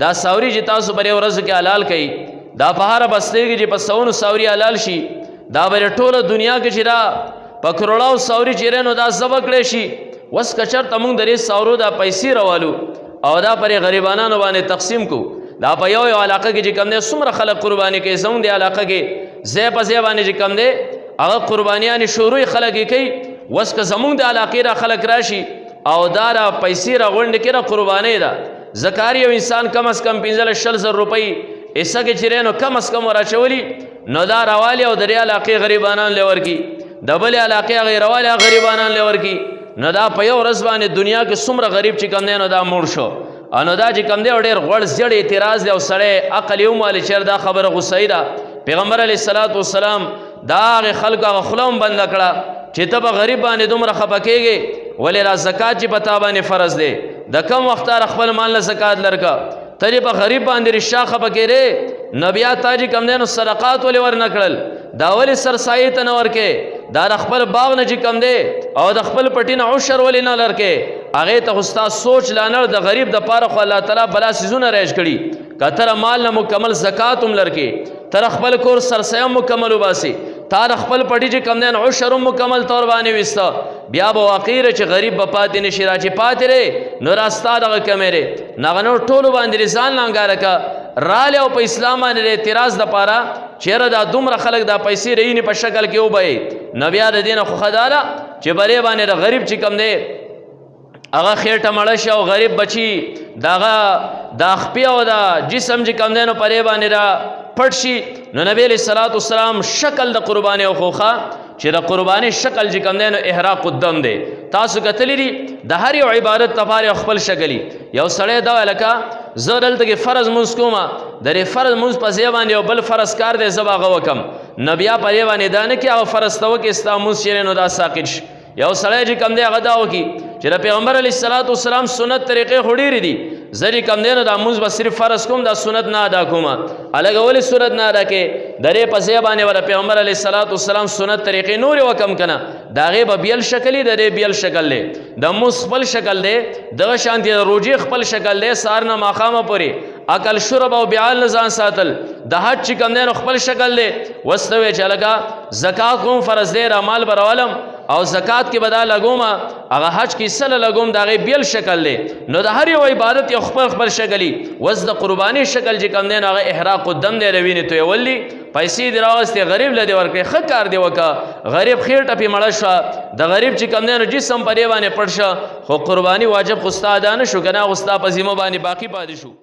دا ساوري چې تاسو پر ورځ کې حلال کړي دا په هر بسته کې چې په سونو ساوري حلال شي دا بر ټوله دنیا کې چې دا په کروڑاو ساوري چیرې نو دا سبق کړي شي وس کچر تمون درې ساورو دا پیسې راوالو او دا پر غریبانو باندې تقسیم کو دا په یو علاقه کې چې کم دي څومره خلک قرباني کوي زموږ دی علاقه کې زې په زې باندې چې کم دي هغه قربانیان شروع خلک کوي وس که زموږ د علاقې را خلک راشي او دا را پیسې را غونډ کې را قرباني ده زکاری یو انسان کم از کم 15,000 روپۍ ایسا کې چیرې نو کم از کم راچولی نو دا راوالی او درې علاقې غریبانان لور کی د بل علاقې غیروالی غریبانان لور کی نو دا په یو ورځ باندې دنیا کې څومره غریب چې کم دی نو دا مړ شو انو دا چې کم دی ډېر غوړ زیړ اعتراض دی او سړی عقل یو مال چیر دا خبره غصه ده پیغمبر علیه الصلاۃ والسلام دا خلکو هغه خلوم بند کړه چې ته به غریب باندې دومره خپه کېږي ولې را زکات چې پتا باندې فرض دی د کم وخت خپل مال له زکات لرکا ته په غریب باندې رشا خپه کېره نبیا تاجی کم دینو صدقات ولې ور نکړل دا ولې سرسایه ته نور کې دا خپل باغ نه چې کم دی او د خپل پټینه عشر ولې نه لرکې هغه ته استاد سوچ لانه د غریب د پاره خو الله تعالی بلا سيزونه راځ کړي کتر مال نه مکمل زکات هم لرکې تر خپل کور سرسایه مکمل وباسي تار خپل پټی چې کم دین عشر مکمل تور باندې وستا بیا به واقعي چې غریب په پاتې نشي را چې پاتې لري نو راستا دغه کمره نغنو ټولو باندې ځان لنګاره کا راله او په اسلام باندې اعتراض د پاره چیرې دا دومره خلک دا پیسې رینې په شکل کې وبای نبی د دین خو خداله چې بلې باندې غریب چې کم دی هغه خېټه مړ شي او غریب بچي داغه دا خپې او دا جسم چې کم دی نو پرې باندې را پټ شي نو نبی علیہ الصلوۃ والسلام شکل د قربانی او خوخه چې د قربانی شکل چې کم دی نو احراق الدم دی تاسو کتلی دي د هر یو عبادت لپاره خپل شکلی یو سړی دا لکه زه دلته کې فرض مونږ کومه درې فرض مونږ په ځای باندې او بل فرض کار دی زبا غوکم نبیا په یوه باندې دا نه کې او فرض تو کې استا مونږ شي نو دا ساقط شي یو سړی چې کم دی هغه دا وکي چې د پیغمبر علیه الصلاۃ والسلام سنت طریقې خډيري دي زری کم دی نو دا مونږ به صرف فرض کوم دا سنت نه ادا کومه الګ ولې سنت نه ادا کې درې په ځای باندې ور پیغمبر علیه الصلاۃ والسلام سنت طریقې نور وکم کنه دا غي به بیل شکلی درې بیل شکل له د مونږ خپل شکل له د شانتي روجي خپل شکل له سارنه ماقامه پوري اکل شرب او بیال نزان ساتل د حج چې کم دی نو خپل شکل له وستوي چې لگا زکات کوم فرض دی را مال برولم او زکات کې بدل لګوما هغه حج کې سره لګوم دا غي بیل شکل له نو د هر یو عبادت یو خپل شکلی وز د قربانی شکل چې کم دی نو هغه احراق الدم دی روینه تو ولي پیسې دی راوستي غریب لدی ورکړي خکار دی وکا غریب خیر ټپی مړ شو د غریب چې کم دی نو جسم پرې باندې پړ شو خو قربانی واجب خو استاد نه شو کنه استاد په ذمہ باندې باقی پاتې شو